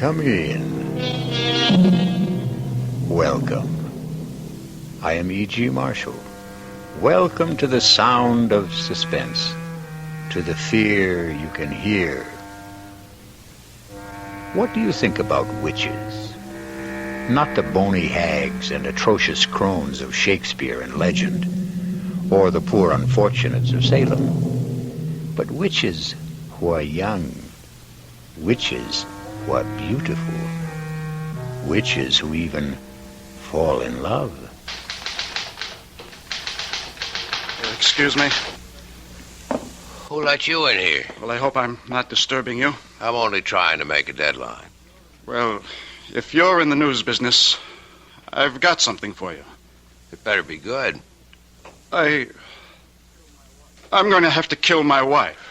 Come in. Welcome. I am E.G. Marshall. Welcome to the sound of suspense, to the fear you can hear. What do you think about witches? Not the bony hags and atrocious crones of Shakespeare and legend, or the poor unfortunates of Salem, but witches who are young, witches who are beautiful, witches who even fall in love. Excuse me? Who let you in here? Well, I hope I'm not disturbing you. I'm only trying to make a deadline. Well, if you're in the news business, I've got something for you. It better be good. I'm going to have to kill my wife.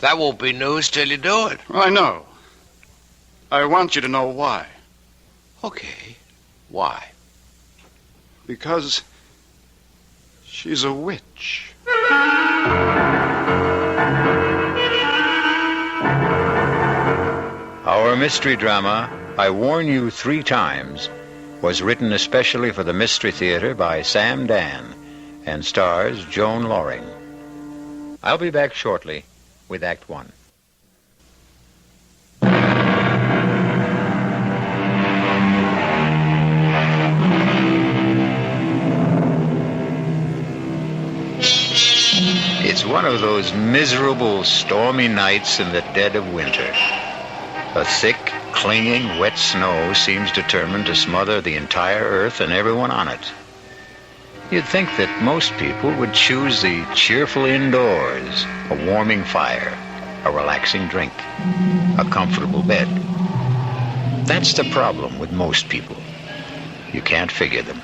That won't be news till you do it. I know. I want you to know why. Okay. Why? Because she's a witch. Our mystery drama, I Warn You 3 Times, was written especially for the Mystery Theater by Sam Dann and stars Joan Loring. I'll be back shortly with Act 1. It's one of those miserable, stormy nights in the dead of winter. A thick, clinging, wet snow seems determined to smother the entire earth and everyone on it. You'd think that most people would choose the cheerful indoors, a warming fire, a relaxing drink, a comfortable bed. That's the problem with most people. You can't figure them.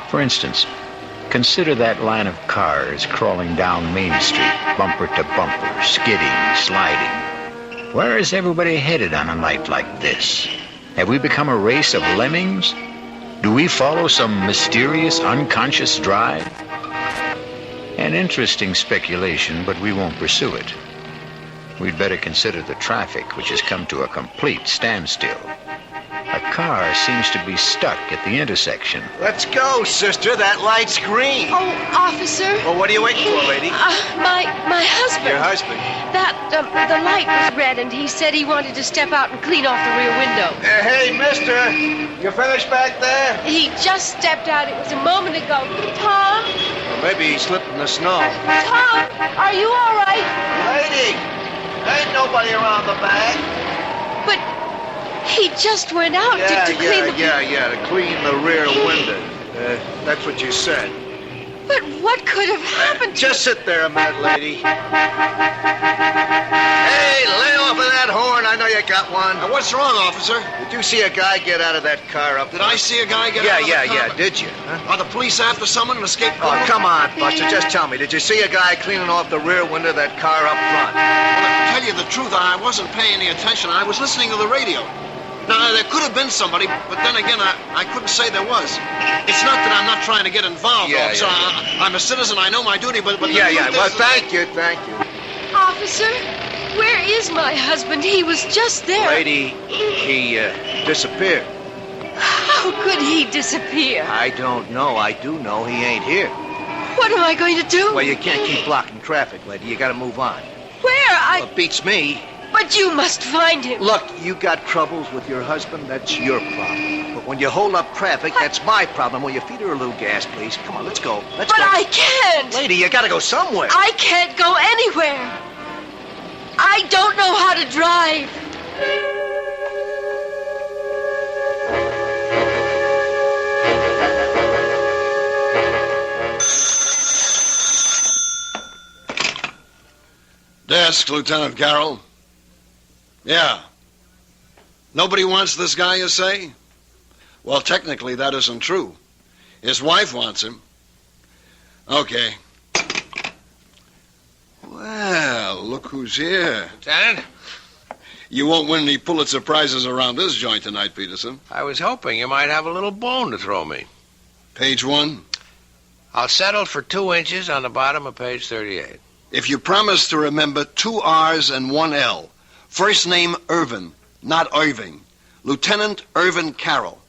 For instance, consider that line of cars crawling down Main Street, bumper to bumper, skidding, sliding. Where is everybody headed on a night like this? Have we become a race of lemmings? Do we follow some mysterious, unconscious drive? An interesting speculation, but we won't pursue it. We'd better consider the traffic, which has come to a complete standstill. A car seems to be stuck at the intersection. Let's go, sister. That light's green. Oh, officer. Well, what are you waiting for, lady? My husband. Your husband? The light was red, and he said he wanted to step out and clean off the rear window. Hey, mister. You finished back there? He just stepped out. It was a moment ago. Tom? Well, maybe he slipped in the snow. Tom, are you all right? Lady, ain't nobody around the back. But he just went out to clean the... to clean the rear window. That's what you said. But what could have happened to... Just sit there a minute, lady. Hey, lay off of that horn. I know you got one. Now, what's wrong, officer? Did you see a guy get out of that car up Did front? I see a guy get out of the car? Yeah. Did you? Huh? Are the police after someone and escaped? Oh, come on, Buster. Just tell me. Did you see a guy cleaning off the rear window of that car up front? Well, to tell you the truth, I wasn't paying any attention. I was listening to the radio. Now, there could have been somebody, but then again, I couldn't say there was. It's not that I'm not trying to get involved, officer. I'm a citizen. I know my duty, but Well, thank you. Officer, where is my husband? He was just there. Lady, he disappeared. How could he disappear? I don't know. I do know he ain't here. What am I going to do? Well, you can't keep blocking traffic, lady. You gotta move on. Where? Well, it beats me. But you must find him. Look, you got troubles with your husband, that's your problem. But when you hold up traffic, that's my problem. Will you feed her a little gas, please? Come on, let's go. But I can't. Lady, you gotta go somewhere. I can't go anywhere. I don't know how to drive. Desk, Lieutenant Carroll. Yeah. Nobody wants this guy, you say? Well, technically, that isn't true. His wife wants him. Okay. Well, look who's here. Lieutenant? You won't win any Pulitzer Prizes around this joint tonight, Peterson. I was hoping you might have a little bone to throw me. Page 1. I'll settle for 2 inches on the bottom of page 38. If you promise to remember 2 R's and 1 L. First name, Irvin. Not Irving. Lieutenant Irvin Carroll.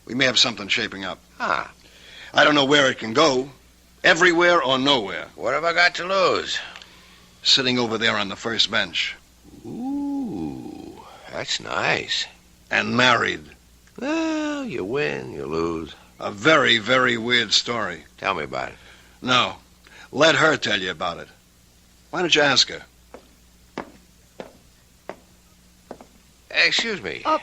We may have something shaping up. Ah. I don't know where it can go. Everywhere or nowhere. What have I got to lose? Sitting over there on the first bench. Ooh, that's nice. And married. Well, you win, you lose. A very, very weird story. Tell me about it. No. Let her tell you about it. Why don't you ask her? Excuse me. Oh.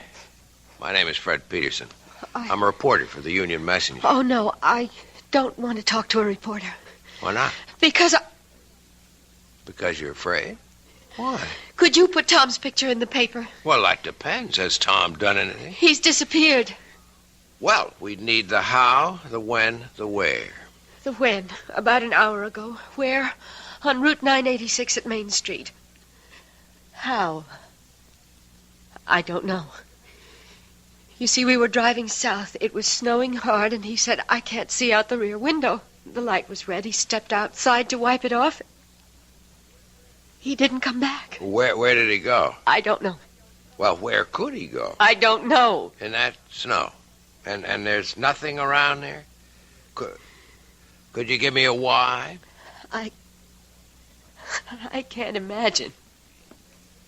My name is Fred Peterson. I'm a reporter for the Union Messenger. Oh, no, I don't want to talk to a reporter. Why not? Because Because you're afraid? Why? Could you put Tom's picture in the paper? Well, that depends. Has Tom done anything? He's disappeared. Well, we'd need the how, the when, the where. The when? About an hour ago. Where? On Route 986 at Main Street. How? I don't know. You see, we were driving south. It was snowing hard, and he said, I can't see out the rear window. The light was red. He stepped outside to wipe it off. He didn't come back. Where did he go? I don't know. Well, where could he go? I don't know. In that snow. And there's nothing around there? Could you give me a why? I can't imagine.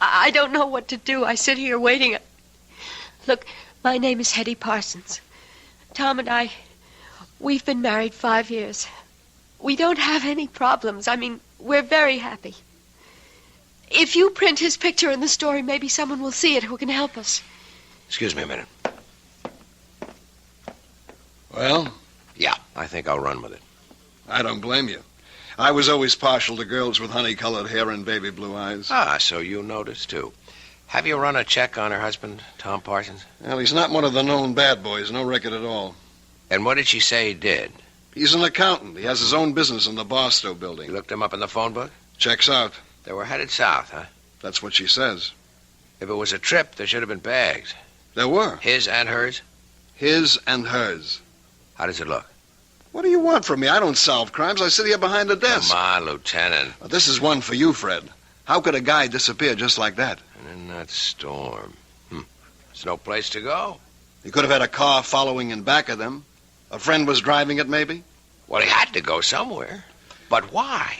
I don't know what to do. I sit here waiting. Look, my name is Hetty Parsons. Tom and I, we've been married 5 years. We don't have any problems. I mean, we're very happy. If you print his picture in the story, maybe someone will see it who can help us. Excuse me a minute. Well? Yeah, I think I'll run with it. I don't blame you. I was always partial to girls with honey-colored hair and baby blue eyes. Ah, so you noticed, too. Have you run a check on her husband, Tom Parsons? Well, he's not one of the known bad boys. No record at all. And what did she say he did? He's an accountant. He has his own business in the Barstow building. You looked him up in the phone book? Checks out. They were headed south, huh? That's what she says. If it was a trip, there should have been bags. There were. His and hers? His and hers. How does it look? What do you want from me? I don't solve crimes. I sit here behind the desk. Come on, Lieutenant. Well, this is one for you, Fred. How could a guy disappear just like that? And in that storm. There's no place to go. He could have had a car following in back of them. A friend was driving it, maybe? Well, he had to go somewhere. But why?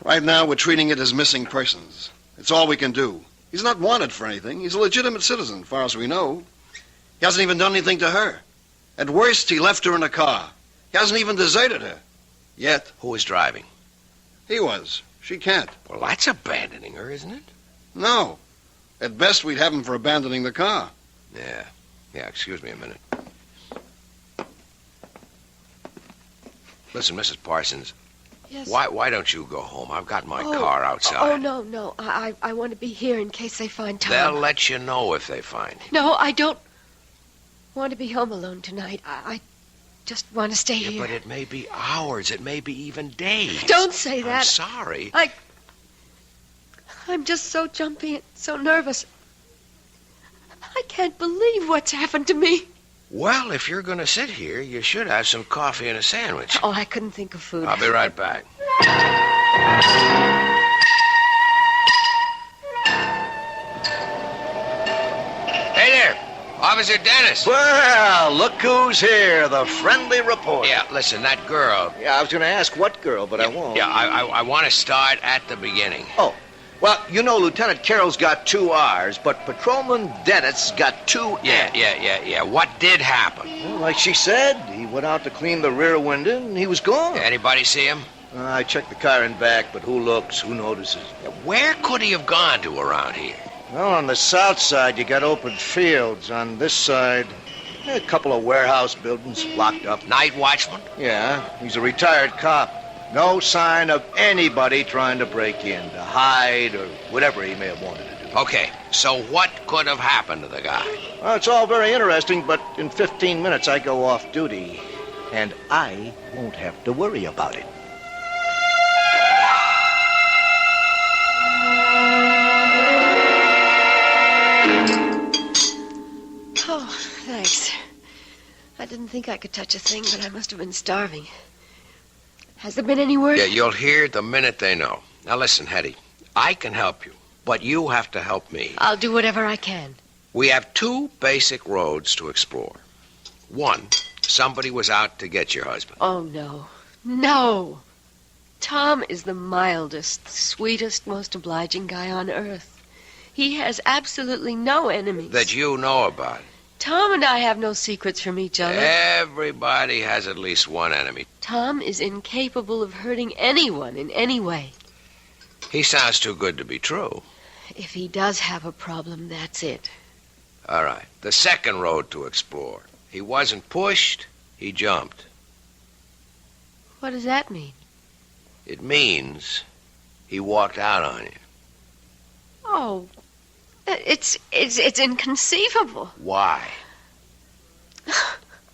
Right now, we're treating it as missing persons. It's all we can do. He's not wanted for anything. He's a legitimate citizen, as far as we know. He hasn't even done anything to her. At worst, he left her in a car. He hasn't even deserted her. Yet. Who was driving? He was. She can't. Well, that's abandoning her, isn't it? No. At best, we'd have him for abandoning the car. Yeah, excuse me a minute. Listen, Mrs. Parsons. Yes. Why don't you go home? I've got my car outside. Oh, no. I want to be here in case they find Tom. They'll let you know if they find him. No, I don't want to be home alone tonight. I just want to stay here. But it may be hours. It may be even days. Don't say that. I'm sorry. I'm just so jumpy and so nervous. I can't believe what's happened to me. Well, if you're going to sit here, you should have some coffee and a sandwich. Oh, I couldn't think of food. I'll be right back. Hey there, Officer Dennis. Well, look who's here, the friendly reporter. Yeah, listen, that girl. Yeah, I was going to ask what girl, but I won't. Yeah, I want to start at the beginning. Oh, well, you know, Lieutenant Carroll's got 2 R's, but Patrolman Dennett's got 2 N's. Yeah. What did happen? Well, like she said, he went out to clean the rear window, and he was gone. Anybody see him? I checked the car and back, but who looks, who notices? Where could he have gone to around here? Well, on the south side, you got open fields. On this side, a couple of warehouse buildings locked up. Night watchman? Yeah, he's a retired cop. No sign of anybody trying to break in, to hide, or whatever he may have wanted to do. Okay, so what could have happened to the guy? Well, it's all very interesting, but in 15 minutes I go off duty, and I won't have to worry about it. Oh, thanks. I didn't think I could touch a thing, but I must have been starving. Has there been any word? Yeah, you'll hear the minute they know. Now listen, Hetty, I can help you, but you have to help me. I'll do whatever I can. We have two basic roads to explore. One, somebody was out to get your husband. Oh, no. No. Tom is the mildest, sweetest, most obliging guy on earth. He has absolutely no enemies. That you know about. Tom and I have no secrets from each other. Everybody has at least one enemy. Tom is incapable of hurting anyone in any way. He sounds too good to be true. If he does have a problem, that's it. All right. The second road to explore. He wasn't pushed, he jumped. What does that mean? It means he walked out on you. Oh, it's inconceivable. Why?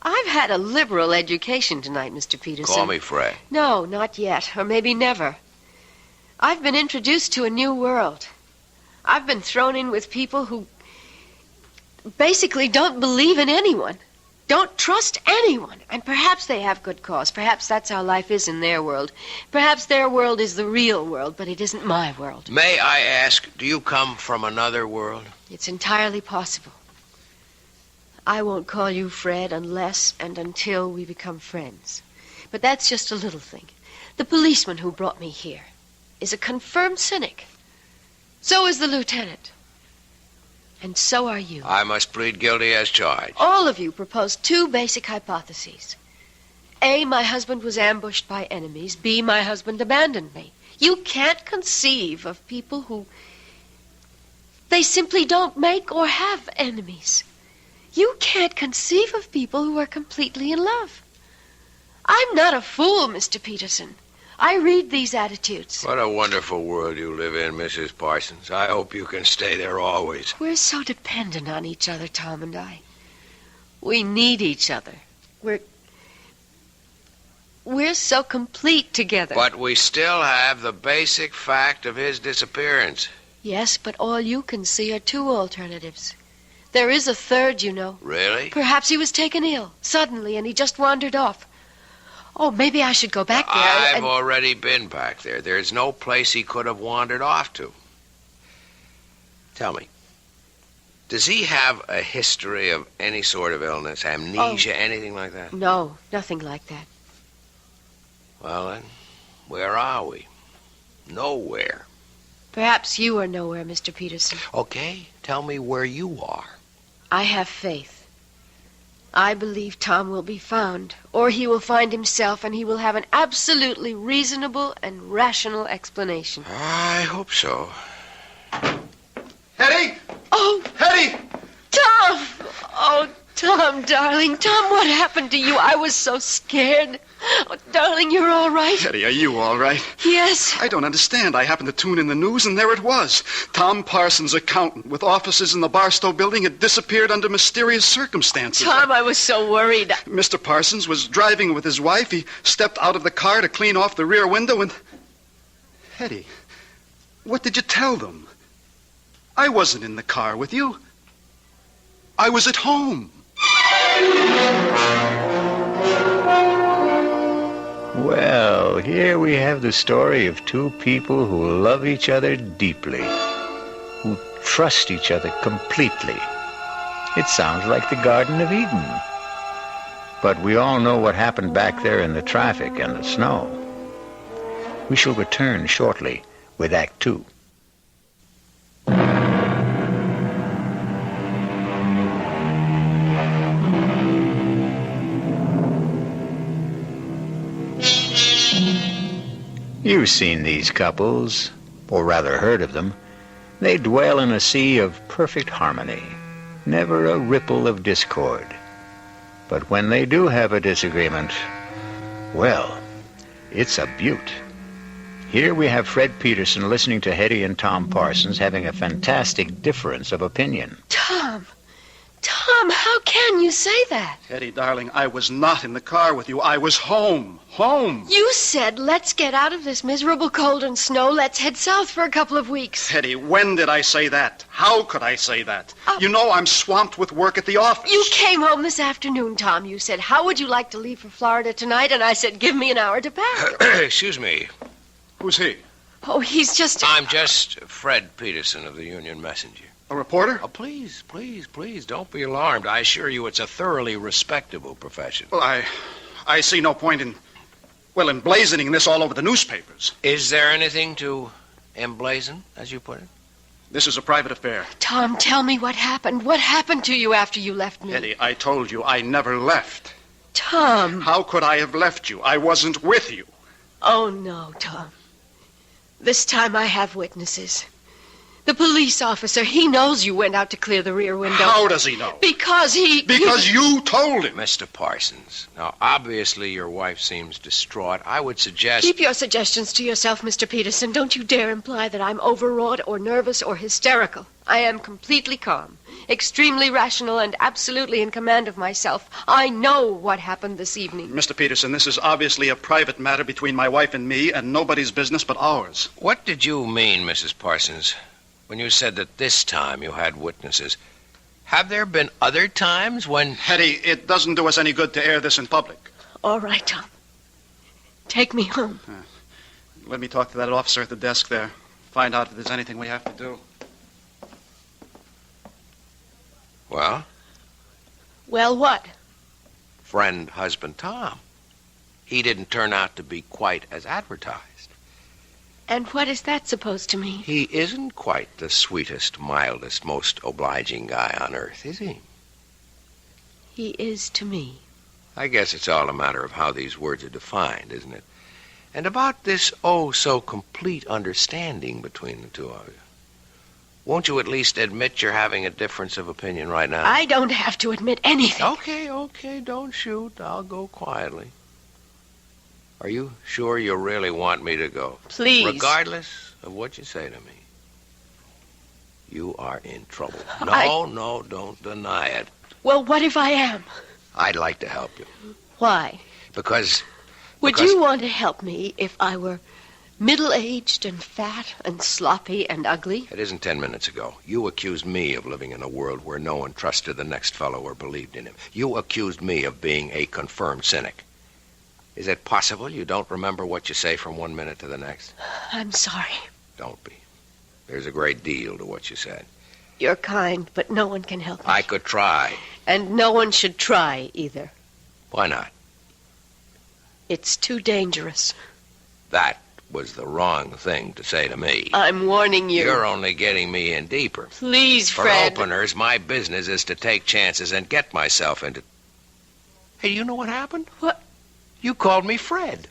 I've had a liberal education tonight, Mr. Peterson. Call me Fred. No, not yet, or maybe never. I've been introduced to a new world. I've been thrown in with people who basically don't believe in anyone, don't trust anyone, and perhaps they have good cause. Perhaps that's how life is in their world. Perhaps their world is the real world, but it isn't my world. May I ask, do you come from another world? It's entirely possible. I won't call you Fred unless and until we become friends. But that's just a little thing. The policeman who brought me here is a confirmed cynic. So is the lieutenant. And so are you. I must plead guilty as charged. All of you proposed two basic hypotheses. A, my husband was ambushed by enemies. B, my husband abandoned me. You can't conceive of people who... they simply don't make or have enemies. You can't conceive of people who are completely in love. I'm not a fool, Mr. Peterson. I read these attitudes. What a wonderful world you live in, Mrs. Parsons. I hope you can stay there always. We're so dependent on each other, Tom and I. We need each other. We're so complete together. But we still have the basic fact of his disappearance. Yes, but all you can see are two alternatives. There is a third, you know. Really? Perhaps he was taken ill, suddenly, and he just wandered off. Oh, maybe I should go back there. I've already been back there. There's no place he could have wandered off to. Tell me, does he have a history of any sort of illness, amnesia, anything like that? No, nothing like that. Well, then, where are we? Nowhere. Perhaps you are nowhere, Mr. Peterson. Okay, tell me where you are. I have faith. I believe Tom will be found, or he will find himself, and he will have an absolutely reasonable and rational explanation. I hope so. Hetty! Oh! Hetty! Tom! Oh, Tom, darling. Tom, what happened to you? I was so scared. Oh, darling, you're all right? Hetty, are you all right? Yes. I don't understand. I happened to tune in the news, and there it was. Tom Parsons, accountant, with offices in the Barstow building, had disappeared under mysterious circumstances. Tom, I was so worried. Mr. Parsons was driving with his wife. He stepped out of the car to clean off the rear window, and... Hetty, what did you tell them? I wasn't in the car with you. I was at home. Well, here we have the story of two people who love each other deeply, who trust each other completely. It sounds like the Garden of Eden. But we all know what happened back there in the traffic and the snow. We shall return shortly with Act 2. You've seen these couples, or rather heard of them. They dwell in a sea of perfect harmony, never a ripple of discord. But when they do have a disagreement, well, it's a beaut. Here we have Fred Peterson listening to Hetty and Tom Parsons having a fantastic difference of opinion. Tom, how can you say that? Hetty, darling, I was not in the car with you. I was home. Home. You said, let's get out of this miserable cold and snow. Let's head south for a couple of weeks. Hetty, when did I say that? How could I say that? You know I'm swamped with work at the office. You came home this afternoon, Tom. You said, how would you like to leave for Florida tonight? And I said, give me an hour to pack. Excuse me. Who's he? Oh, he's just... I'm just Fred Peterson of the Union Messenger. A reporter? Oh, please, don't be alarmed. I assure you it's a thoroughly respectable profession. Well, I see no point in emblazoning this all over the newspapers. Is there anything to emblazon, as you put it? This is a private affair. Tom, tell me what happened. What happened to you after you left me? Eddie, I told you I never left. Tom. How could I have left you? I wasn't with you. Oh, no, Tom. This time I have witnesses. The police officer, he knows you went out to clear the rear window. How does he know? Because you told him. Mr. Parsons, now, obviously your wife seems distraught. I would suggest... Keep your suggestions to yourself, Mr. Peterson. Don't you dare imply that I'm overwrought or nervous or hysterical. I am completely calm, extremely rational, and absolutely in command of myself. I know what happened this evening. Mr. Peterson, this is obviously a private matter between my wife and me, and nobody's business but ours. What did you mean, Mrs. Parsons, when you said that this time you had witnesses? Have there been other times when... Hetty, it doesn't do us any good to air this in public. All right, Tom. Take me home. Let me talk to that officer at the desk there. Find out if there's anything we have to do. Well? Well, what? Friend, husband, Tom. He didn't turn out to be quite as advertised. And what is that supposed to mean? He isn't quite the sweetest, mildest, most obliging guy on earth, is he? He is to me. I guess it's all a matter of how these words are defined, isn't it? And about this so complete understanding between the two of you. Won't you at least admit you're having a difference of opinion right now? I don't have to admit anything. Okay, don't shoot. I'll go quietly. Are you sure you really want me to go? Please. Regardless of what you say to me. You are in trouble. No, don't deny it. Well, what if I am? I'd like to help you. Why? Because... Would you want to help me if I were middle-aged and fat and sloppy and ugly? It isn't 10 minutes ago. You accused me of living in a world where no one trusted the next fellow or believed in him. You accused me of being a confirmed cynic. Is it possible you don't remember what you say from 1 minute to the next? I'm sorry. Don't be. There's a great deal to what you said. You're kind, but no one can help me. I could try. And no one should try either. Why not? It's too dangerous. That was the wrong thing to say to me. I'm warning you. You're only getting me in deeper. Please, Fred. For openers, my business is to take chances and get myself into... Hey, you know what happened? What? You called me Fred.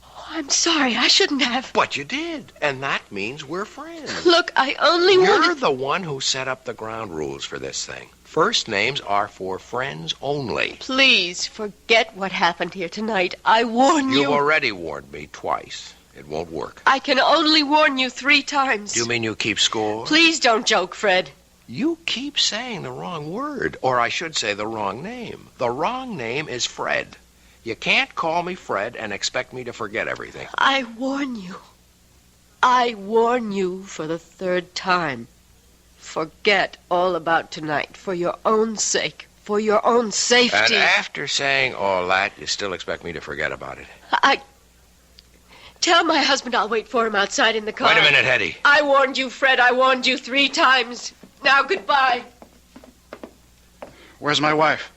Oh, I'm sorry. I shouldn't have. But you did. And that means we're friends. Look, I only wanted... You're the one who set up the ground rules for this thing. First names are for friends only. Please, forget what happened here tonight. I warn you. You've already warned me twice. It won't work. I can only warn you 3 times. Do you mean you keep score? Please don't joke, Fred. You keep saying the wrong word, or I should say the wrong name. The wrong name is Fred. You can't call me Fred and expect me to forget everything. I warn you. I warn you for the 3rd time. Forget all about tonight for your own sake, for your own safety. And after saying all that, you still expect me to forget about it. Tell my husband I'll wait for him outside in the car. Wait a minute, Hetty. I warned you, Fred. I warned you 3 times. Now, goodbye. Where's my wife?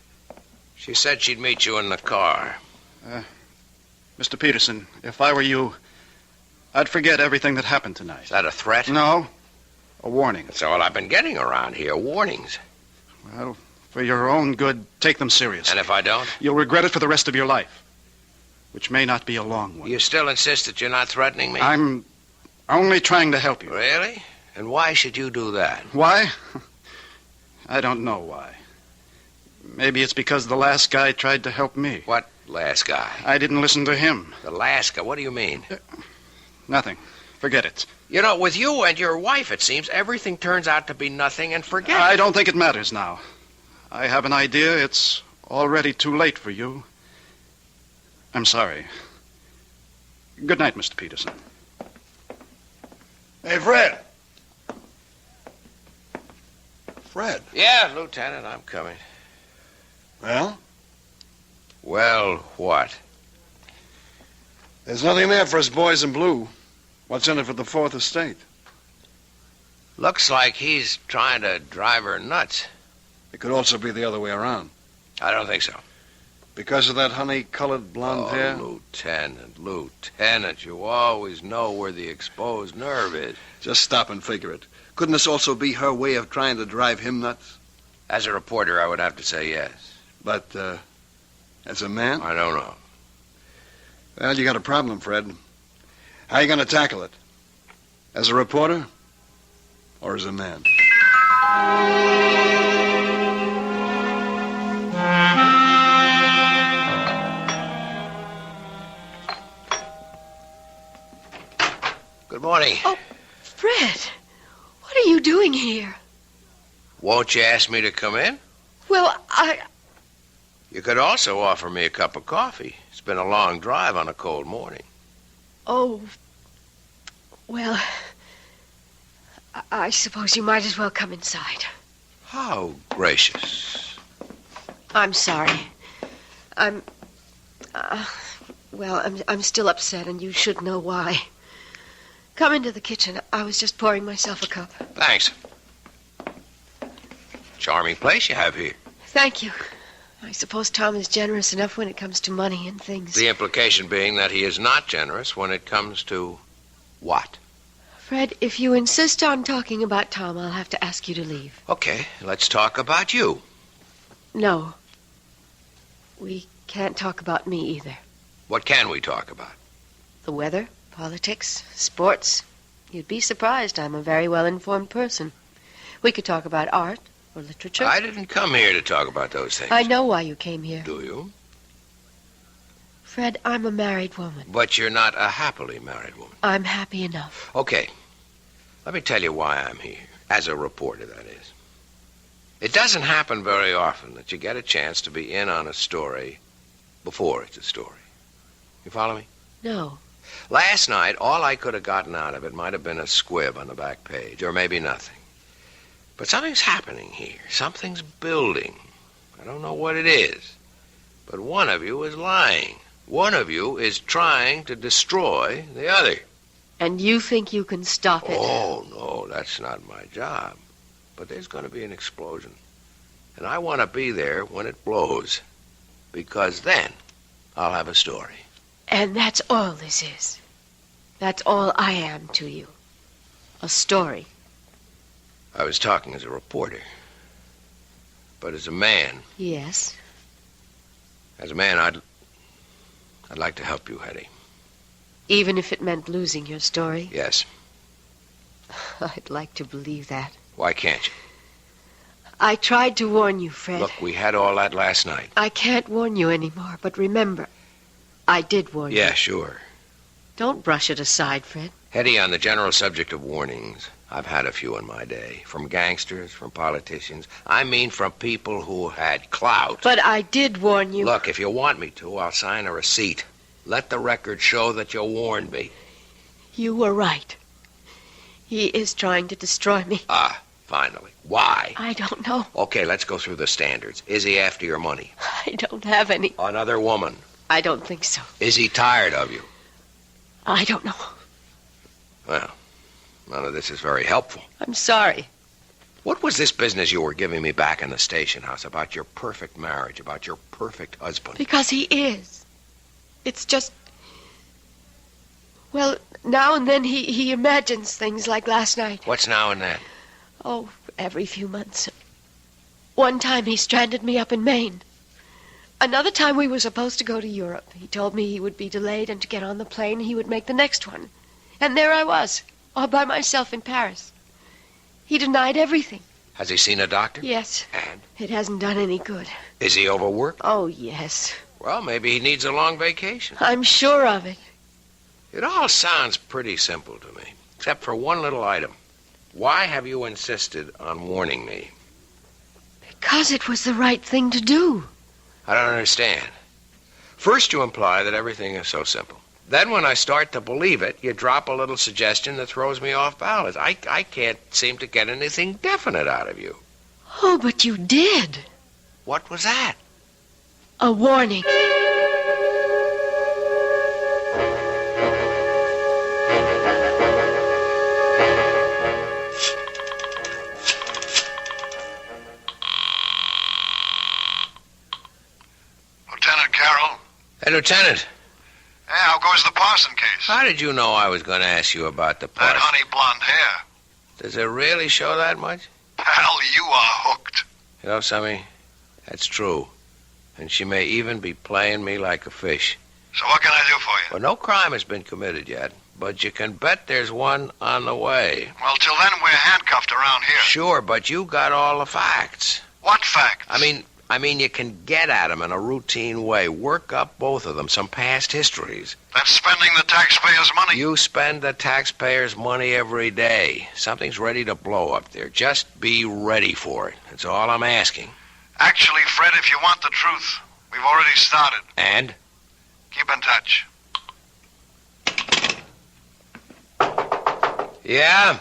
She said she'd meet you in the car. Mr. Peterson, if I were you, I'd forget everything that happened tonight. Is that a threat? No. A warning. That's all I've been getting around here, warnings. Well, for your own good, take them seriously. And if I don't? You'll regret it for the rest of your life, which may not be a long one. You still insist that you're not threatening me? I'm only trying to help you. Really? And why should you do that? Why? I don't know why. Maybe it's because the last guy tried to help me. What last guy? I didn't listen to him. The last guy? What do you mean? Nothing. Forget it. You know, with you and your wife, it seems, everything turns out to be nothing and forget. I don't think it matters now. I have an idea it's already too late for you. I'm sorry. Good night, Mr. Peterson. Hey, Fred. Fred. Yeah, Lieutenant, I'm coming. Well? Well, what? There's nothing there for us boys in blue. What's in it for the 4th Estate? Looks like he's trying to drive her nuts. It could also be the other way around. I don't think so. Because of that honey-colored blonde hair? Lieutenant, you always know where the exposed nerve is. Just stop and figure it. Couldn't this also be her way of trying to drive him nuts? As a reporter, I would have to say yes. But, as a man? I don't know. Well, you got a problem, Fred. How you going to tackle it? As a reporter? Or as a man? Good morning. Oh, Fred, what are you doing here? Won't you ask me to come in? Well, You could also offer me a cup of coffee. It's been a long drive on a cold morning. Oh, well, I suppose you might as well come inside. How gracious. I'm sorry. I'm still upset, and you should know why. Come into the kitchen. I was just pouring myself a cup. Thanks. Charming place you have here. Thank you. I suppose Tom is generous enough when it comes to money and things. The implication being that he is not generous when it comes to what? Fred, if you insist on talking about Tom, I'll have to ask you to leave. Okay, let's talk about you. No. We can't talk about me either. What can we talk about? The weather, politics, sports. You'd be surprised. I'm a very well-informed person. We could talk about art or literature. I didn't come here to talk about those things. I know why you came here. Do you? Fred, I'm a married woman. But you're not a happily married woman. I'm happy enough. Okay. Let me tell you why I'm here. As a reporter, that is. It doesn't happen very often that you get a chance to be in on a story before it's a story. You follow me? No. Last night, all I could have gotten out of it might have been a squib on the back page, or maybe nothing. But something's happening here. Something's building. I don't know what it is. But one of you is lying. One of you is trying to destroy the other. And you think you can stop it? Oh, no, that's not my job. But there's going to be an explosion. And I want to be there when it blows. Because then I'll have a story. And that's all this is. That's all I am to you. A story. I was talking as a reporter. But as a man... Yes? As a man, I'd like to help you, Hetty. Even if it meant losing your story? Yes. I'd like to believe that. Why can't you? I tried to warn you, Fred. Look, we had all that last night. I can't warn you anymore, but remember, I did warn you. Yeah, sure. Don't brush it aside, Fred. Hetty, on the general subject of warnings, I've had a few in my day. From gangsters, from politicians. I mean from people who had clout. But I did warn you. Look, if you want me to, I'll sign a receipt. Let the record show that you warned me. You were right. He is trying to destroy me. Ah, finally. Why? I don't know. Okay, let's go through the standards. Is he after your money? I don't have any. Another woman? I don't think so. Is he tired of you? I don't know. Well, none of this is very helpful. I'm sorry. What was this business you were giving me back in the station house about your perfect marriage, about your perfect husband? Because he is. It's just... Well, now and then he imagines things like last night. What's now and then? Oh, every few months. One time he stranded me up in Maine. Another time we were supposed to go to Europe. He told me he would be delayed and to get on the plane he would make the next one. And there I was, all by myself in Paris. He denied everything. Has he seen a doctor? Yes. And? It hasn't done any good. Is he overworked? Oh, yes. Well, maybe he needs a long vacation. I'm sure of it. It all sounds pretty simple to me, except for one little item. Why have you insisted on warning me? Because it was the right thing to do. I don't understand. First, you imply that everything is so simple. Then, when I start to believe it, you drop a little suggestion that throws me off balance. I can't seem to get anything definite out of you. Oh, but you did. What was that? A warning. Hey, Lieutenant. Hey, how goes the Parson case? How did you know I was going to ask you about the That Parson? honey blonde hair. Does it really show that much? Pal, you are hooked. You know, Sammy, that's true. And she may even be playing me like a fish. So what can I do for you? Well, no crime has been committed yet, but you can bet there's one on the way. Well, till then, we're handcuffed around here. Sure, but you got all the facts. What facts? I mean, you can get at them in a routine way. Work up both of them, some past histories. That's spending the taxpayers' money. You spend the taxpayers' money every day. Something's ready to blow up there. Just be ready for it. That's all I'm asking. Actually, Fred, if you want the truth, we've already started. And? Keep in touch. Yeah?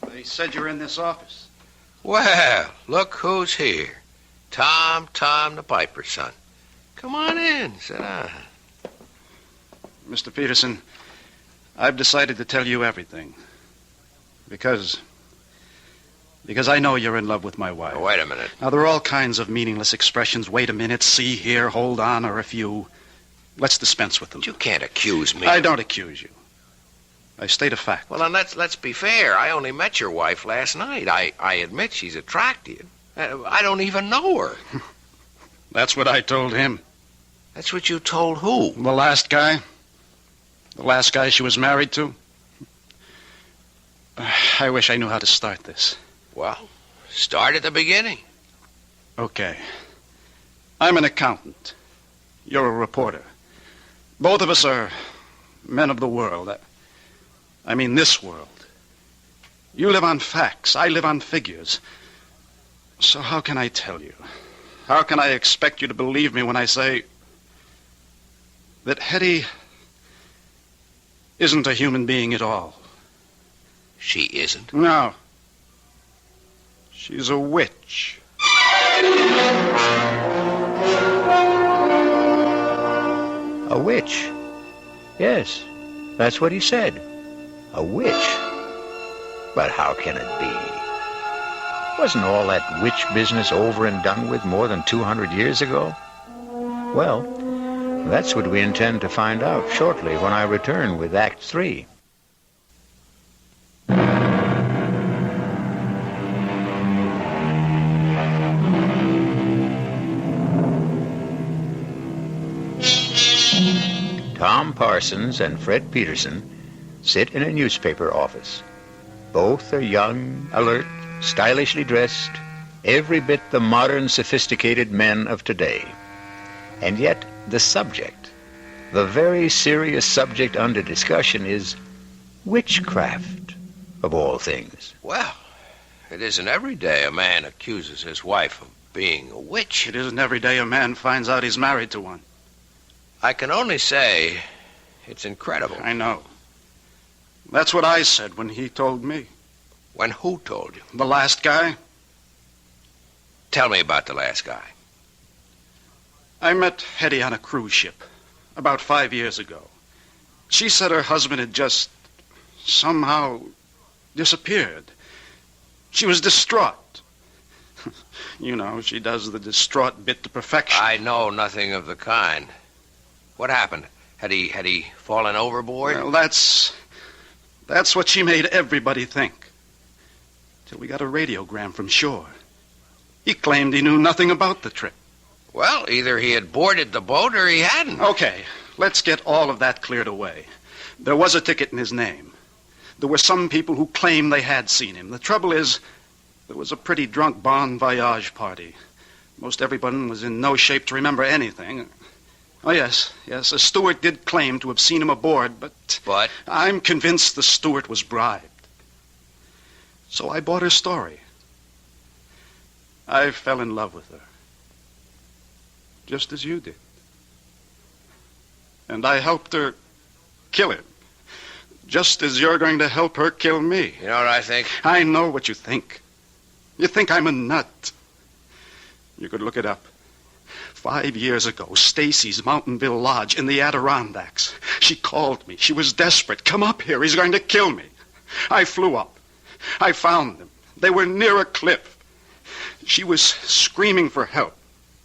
They said you're in this office. Well, look who's here. Tom, the piper's son. Come on in. Sit down. Mr. Peterson, I've decided to tell you everything. Because I know you're in love with my wife. Oh, wait a minute. Now, there are all kinds of meaningless expressions. Wait a minute, see here, hold on, or a few. Let's dispense with them. You can't accuse me. I don't accuse you. I state a fact. Well, then let's be fair. I only met your wife last night. I admit she's attractive. I don't even know her. That's what I told him. That's what you told who? The last guy. The last guy she was married to. I wish I knew how to start this. Well, start at the beginning. Okay. I'm an accountant. You're a reporter. Both of us are men of the world. I mean this world. You live on facts. I live on figures. So how can I tell you? How can I expect you to believe me when I say that Hetty isn't a human being at all? She isn't? No. She's a witch. A witch? Yes, that's what he said. A witch. But how can it be? Wasn't all that witch business over and done with more than 200 years ago? Well, that's what we intend to find out shortly when I return with Act 3. Tom Parsons and Fred Peterson sit in a newspaper office. Both are young, alert, stylishly dressed, every bit the modern, sophisticated men of today. And yet, the subject, the very serious subject under discussion is witchcraft, of all things. Well, it isn't every day a man accuses his wife of being a witch. It isn't every day a man finds out he's married to one. I can only say it's incredible. I know. That's what I said when he told me. When who told you? The last guy? Tell me about the last guy. I met Hetty on a cruise ship about 5 years ago. She said her husband had just somehow disappeared. She was distraught. You know, she does the distraught bit to perfection. I know nothing of the kind. What happened? Had he fallen overboard? Well, that's what she made everybody think. Till we got a radiogram from shore. He claimed he knew nothing about the trip. Well, either he had boarded the boat or he hadn't. Okay, let's get all of that cleared away. There was a ticket in his name. There were some people who claimed they had seen him. The trouble is, there was a pretty drunk bon voyage party. Most everyone was in no shape to remember anything. Oh, yes, a steward did claim to have seen him aboard, but I'm convinced the steward was bribed. So I bought her story. I fell in love with her. Just as you did. And I helped her kill him. Just as you're going to help her kill me. You know what I think? I know what you think. You think I'm a nut. You could look it up. 5 years ago, Stacy's Mountainville Lodge in the Adirondacks. She called me. She was desperate. Come up here. He's going to kill me. I flew up. I found them. They were near a cliff. She was screaming for help.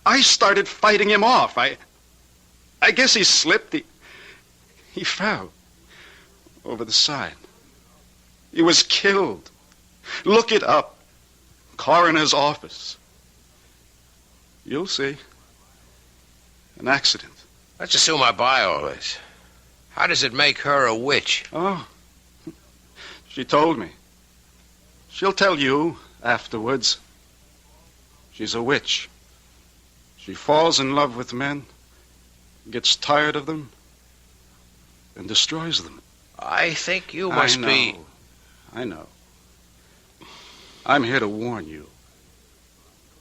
I started fighting him off. I guess he slipped. He fell over the side. He was killed. Look it up. Coroner's office. You'll see. An accident. Let's assume I buy all this. How does it make her a witch? Oh, she told me. She'll tell you afterwards. She's a witch. She falls in love with men, gets tired of them, and destroys them. I think you must be... I know. I'm here to warn you.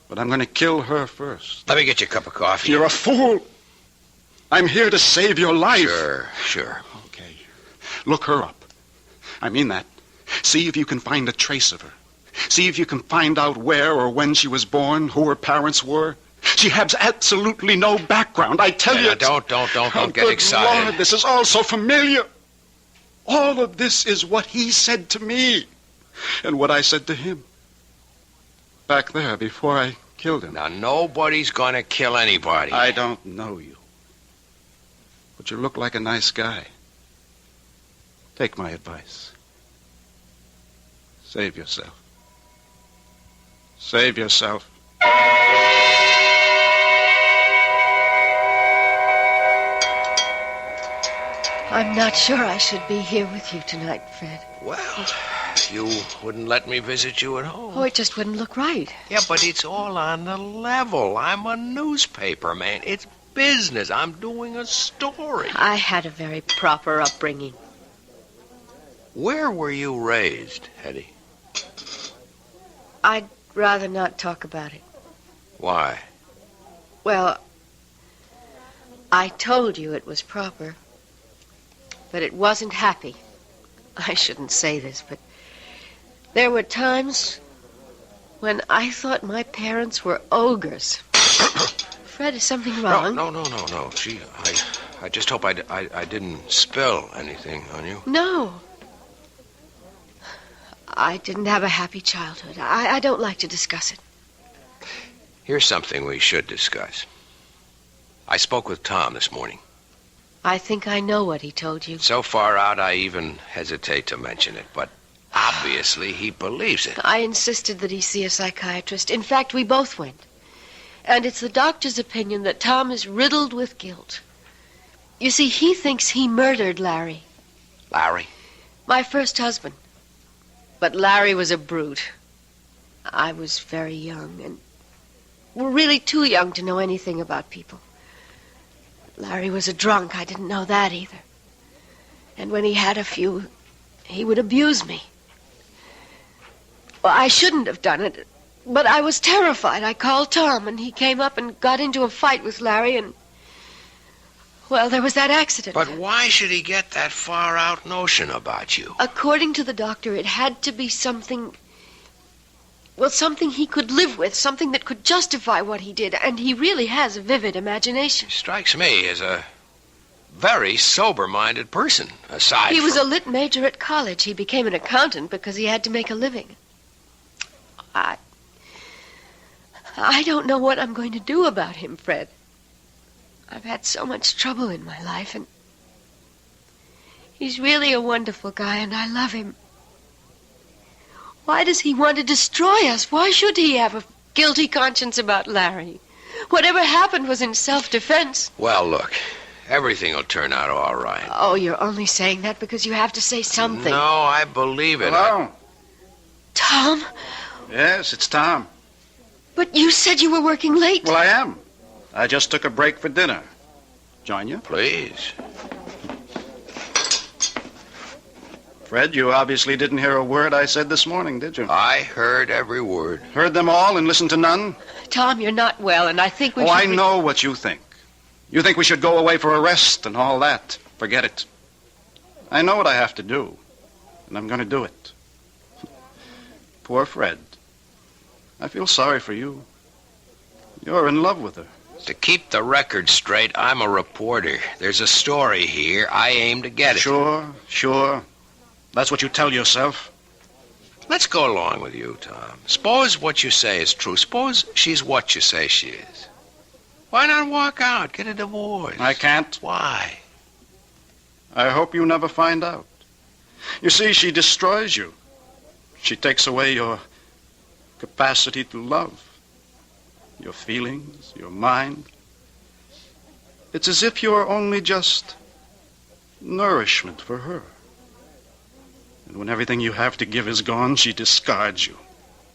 But I'm going to kill her first. Let me get you a cup of coffee. You're a fool. I'm here to save your life. Sure. Okay. Look her up. I mean that. See if you can find a trace of her. See if you can find out where or when she was born, who her parents were. She has absolutely no background. I tell you. Don't get good excited. Lord, this is all so familiar. All of this is what he said to me and what I said to him back there before I killed him. Now, nobody's going to kill anybody. I don't know you. But you look like a nice guy. Take my advice. Save yourself. Save yourself. I'm not sure I should be here with you tonight, Fred. Well, you wouldn't let me visit you at home. Oh, it just wouldn't look right. Yeah, but it's all on the level. I'm a newspaper man. It's business. I'm doing a story. I had a very proper upbringing. Where were you raised, Hetty? I'd rather not talk about it. Why? Well, I told you it was proper, but it wasn't happy. I shouldn't say this, but there were times when I thought my parents were ogres. Fred, is something wrong? No. Gee, I just hope I didn't spill anything on you. No. I didn't have a happy childhood. I don't like to discuss it. Here's something we should discuss. I spoke with Tom this morning. I think I know what he told you. So far out, I even hesitate to mention it, but obviously he believes it. I insisted that he see a psychiatrist. In fact, we both went. And it's the doctor's opinion that Tom is riddled with guilt. You see, he thinks he murdered Larry. Larry? My first husband. But Larry was a brute. I was very young, and we're really too young to know anything about people. Larry was a drunk. I didn't know that either. And when he had a few, he would abuse me. Well, I shouldn't have done it, but I was terrified. I called Tom, and he came up and got into a fight with Larry, and, well, there was that accident. But why should he get that far-out notion about you? According to the doctor, it had to be something... Well, something he could live with, something that could justify what he did, and he really has a vivid imagination. Strikes me as a very sober-minded person, aside He was from... a lit major at college. He became an accountant because he had to make a living. I don't know what I'm going to do about him, Fred. I've had so much trouble in my life, and he's really a wonderful guy, and I love him. Why does he want to destroy us? Why should he have a guilty conscience about Larry? Whatever happened was in self-defense. Well, look, everything will turn out all right. Oh, you're only saying that because you have to say something. No, I believe it. Hello? Tom? Yes, it's Tom. But you said you were working late. Well, I am. I just took a break for dinner. Join you? Please. Fred, you obviously didn't hear a word I said this morning, did you? I heard every word. Heard them all and listened to none? Tom, you're not well, and I think we should... Oh, I know what you think. You think we should go away for a rest and all that. Forget it. I know what I have to do, and I'm going to do it. Poor Fred. I feel sorry for you. You're in love with her. To keep the record straight, I'm a reporter. There's a story here. I aim to get it. Sure. That's what you tell yourself. Let's go along with you, Tom. Suppose what you say is true. Suppose she's what you say she is. Why not walk out, get a divorce? I can't. Why? I hope you never find out. You see, she destroys you. She takes away your capacity to love, your feelings, your mind. It's as if you're only just nourishment for her. And when everything you have to give is gone, she discards you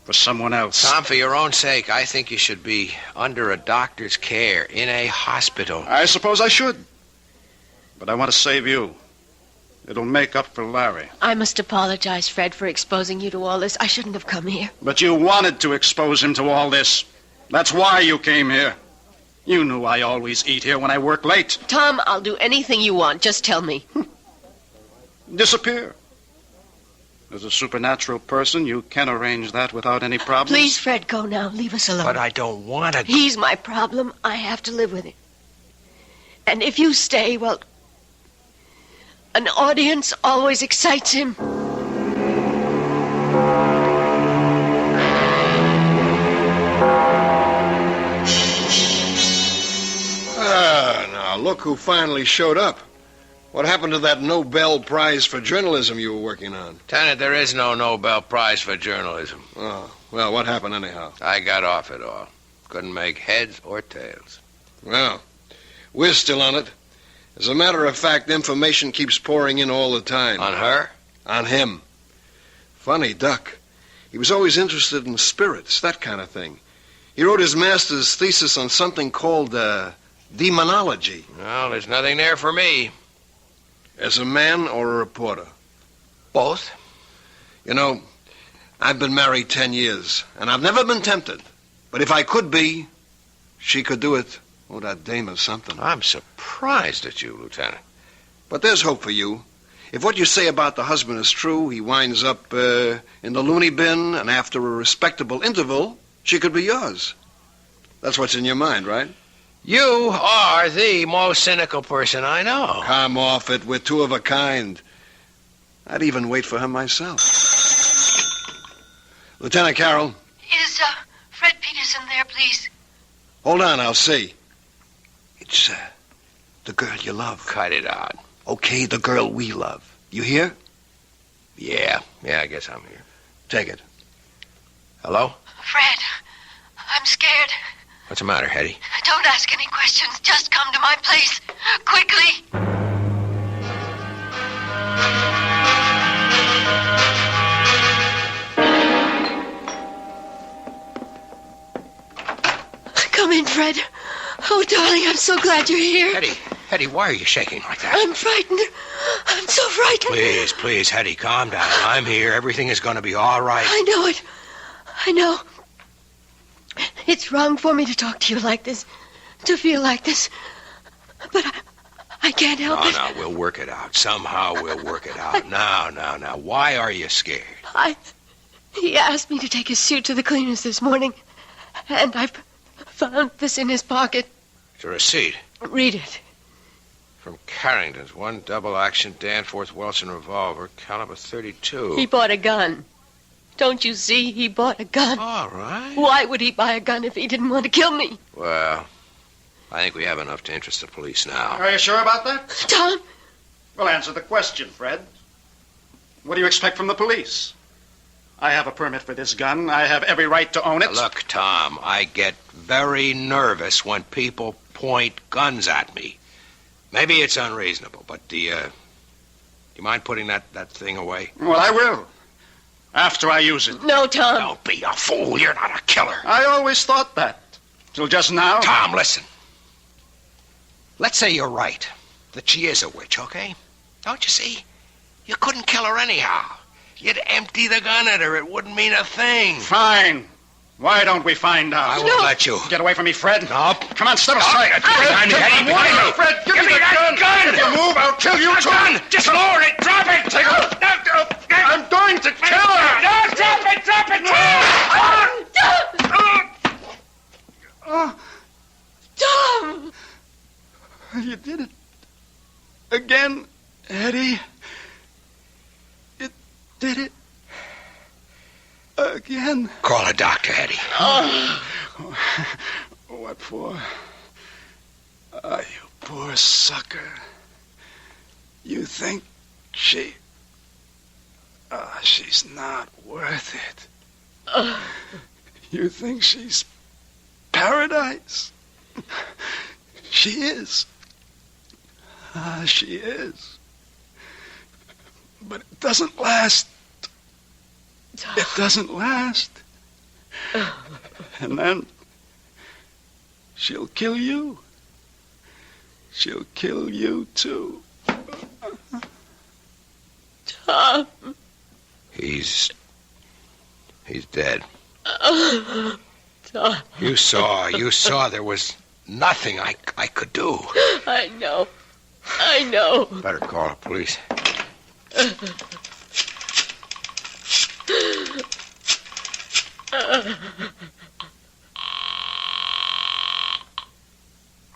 for someone else. Tom, for your own sake, I think you should be under a doctor's care in a hospital. I suppose I should. But I want to save you. It'll make up for Larry. I must apologize, Fred, for exposing you to all this. I shouldn't have come here. But you wanted to expose him to all this. That's why you came here. You knew I always eat here when I work late. Tom, I'll do anything you want. Just tell me. Disappear. As a supernatural person, you can arrange that without any problems. Please, Fred, go now. Leave us alone. But I don't want to. He's my problem. I have to live with it. And if you stay, well, an audience always excites him. Now, look who finally showed up. What happened to that Nobel Prize for journalism you were working on? Lieutenant, there is no Nobel Prize for journalism. Oh, well, what happened anyhow? I got off it all. Couldn't make heads or tails. Well, we're still on it. As a matter of fact, information keeps pouring in all the time. On her? On him. Funny duck. He was always interested in spirits, that kind of thing. He wrote his master's thesis on something called demonology. Well, there's nothing there for me. As a man or a reporter? Both. You know, I've been married 10 years, and I've never been tempted. But if I could be, she could do it. Oh, that dame is something. I'm surprised at you, Lieutenant. But there's hope for you. If what you say about the husband is true, he winds up in the loony bin, and after a respectable interval, she could be yours. That's what's in your mind, right? You are the most cynical person I know. Come off it. We're two of a kind. I'd even wait for her myself. Lieutenant Carroll. Is Fred Peterson there, please? Hold on, I'll see. It's the girl you love. Cut it out. Okay, the girl we love. You hear? Yeah, I guess I'm here. Take it. Hello? Fred, I'm scared. What's the matter, Hetty? Don't ask any questions. Just come to my place. Quickly. Come in, Fred. Oh, darling, I'm so glad you're here. Hetty, why are you shaking like that? I'm frightened. I'm so frightened. Please, Hetty, calm down. I'm here. Everything is going to be all right. I know it. I know. It's wrong for me to talk to you like this, to feel like this. But I can't help it. No, we'll work it out. Somehow we'll work it out. Now. Why are you scared? He asked me to take his suit to the cleaners this morning, and I've found this in his pocket. It's a receipt. Read it. From Carrington's, one double-action Danforth Wilson revolver, caliber .32. He bought a gun. Don't you see? He bought a gun. All right. Why would he buy a gun if he didn't want to kill me? Well, I think we have enough to interest the police now. Are you sure about that? Tom? Well, answer the question, Fred. What do you expect from the police? I have a permit for this gun. I have every right to own it. Look, Tom, I get very nervous when people point guns at me. Maybe it's unreasonable, but do you mind putting that thing away? Well, I will. After I use it. No, Tom. Don't be a fool. You're not a killer. I always thought that. Till just now. Tom, listen. Let's say you're right. That she is a witch, okay? Don't you see? You couldn't kill her anyhow. You'd empty the gun at her. It wouldn't mean a thing. Fine. Why don't we find out? I won't let you. Get away from me, Fred. No. Come on, step aside. Fred, give me that gun. If you move, I'll kill you too. Gun. Just lower it. Drop it. Take it. I'm going to kill her. No, drop it. Tom! You did it. Again, Eddie. You did it. Again. Call a doctor, Eddie. What for? You poor sucker. You think she's not worth it. You think she's paradise? She is. She is. But it doesn't last. It doesn't last. And then she'll kill you. She'll kill you, too. Tom. He's dead. Tom. You saw there was nothing I could do. I know. Better call the police.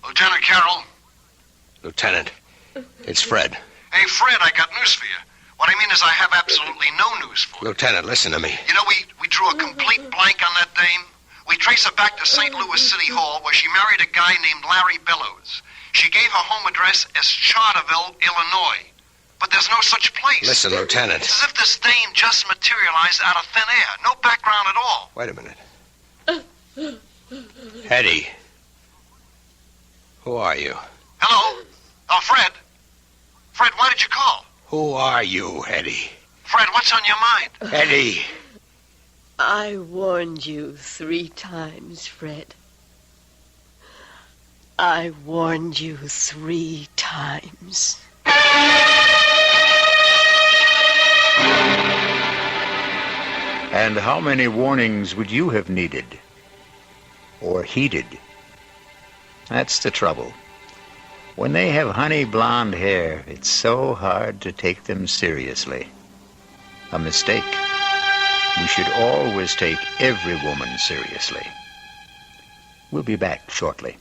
Lieutenant Carroll? Lieutenant, it's Fred. Hey, Fred, I got news for you. What I mean is I have absolutely no news for you. Lieutenant, listen to me. You know, we drew a complete blank on that dame. We trace her back to St. Louis City Hall, where she married a guy named Larry Bellows. She gave her home address as Charterville, Illinois. But there's no such place. Listen, Lieutenant. It's as if this dame just materialized out of thin air. No background at all. Wait a minute. Hetty. Who are you? Hello? Oh, Fred? Fred, why did you call? Who are you, Hetty? Fred, what's on your mind? Hetty. I warned you 3 times, Fred. I warned you 3 times. And how many warnings would you have needed? Or heeded? That's the trouble. When they have honey blonde hair, it's so hard to take them seriously. A mistake. We should always take every woman seriously. We'll be back shortly.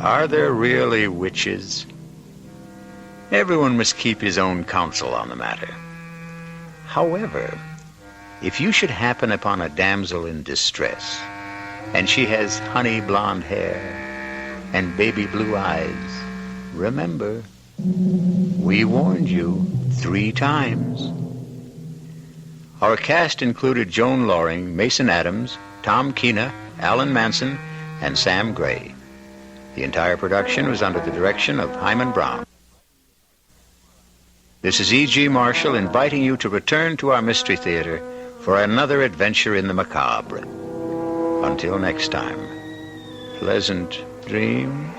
Are there really witches? Everyone must keep his own counsel on the matter. However, if you should happen upon a damsel in distress, and she has honey blonde hair and baby blue eyes, remember, we warned you 3 times. Our cast included Joan Loring, Mason Adams, Tom Keena, Alan Manson, and Sam Gray. The entire production was under the direction of Himan Brown. This is E.G. Marshall inviting you to return to our Mystery Theater for another adventure in the macabre. Until next time, pleasant dreams.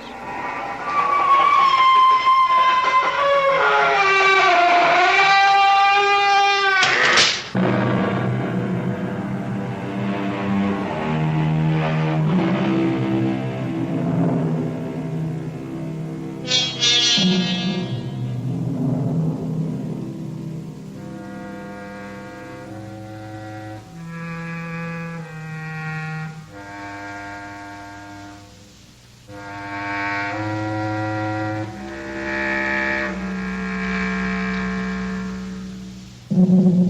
Mm-hmm.